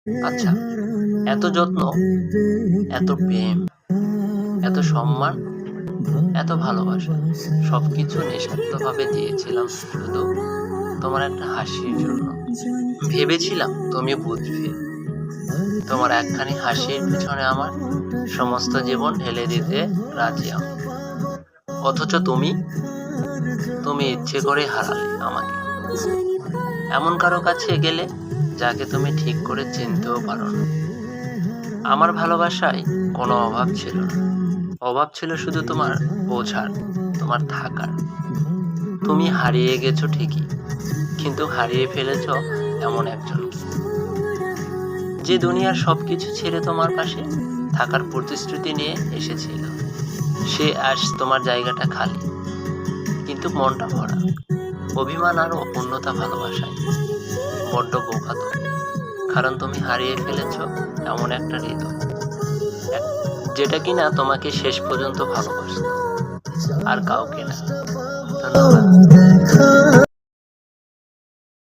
আচ্ছা, এত যত্ন, এত প্রেম, এত সম্মান, এত ভালোবাসা সবকিছু নিঃস্বার্থভাবে দিয়েছিলাম শুধু তোমার একটা হাসির জন্য। ভেবেছিলাম তুমি বুঝবে, তোমার একখানি হাসির পেছনে আমার সমস্ত জীবন ঢেলে দিতে রাজি আমি। অথচ তুমি ইচ্ছে করে হারালে আমাকে। এমন কারো কাছে গেলে যাকে তুমি ঠিক করে চিনতেও পারো না। আমার ভালোবাসায় কোনো অভাব ছিল না, অভাব ছিল শুধু তোমার বোঝার, তোমার থাকার। তুমি হারিয়ে গেছো ঠিকই, কিন্তু হারিয়ে ফেলেছো এমন একজনকে, যে দুনিয়ার সবকিছু ছেড়ে তোমার পাশে থাকার প্রতিশ্রুতি নিয়ে এসেছিল। সে আজ তোমার জায়গাটা খালি, কিন্তু মনটা ভরা অভিমান আর অপূর্ণতা ভালোবাসায়। বড্ড বোকা তুমি, কারণ তুমি হারিয়ে ফেলেছো এমন একটা হৃদয়, এক- যেটা কিনা তোমাকে শেষ পর্যন্ত ভালোবাসতো, আর কাউকে না। ধন্যবাদ।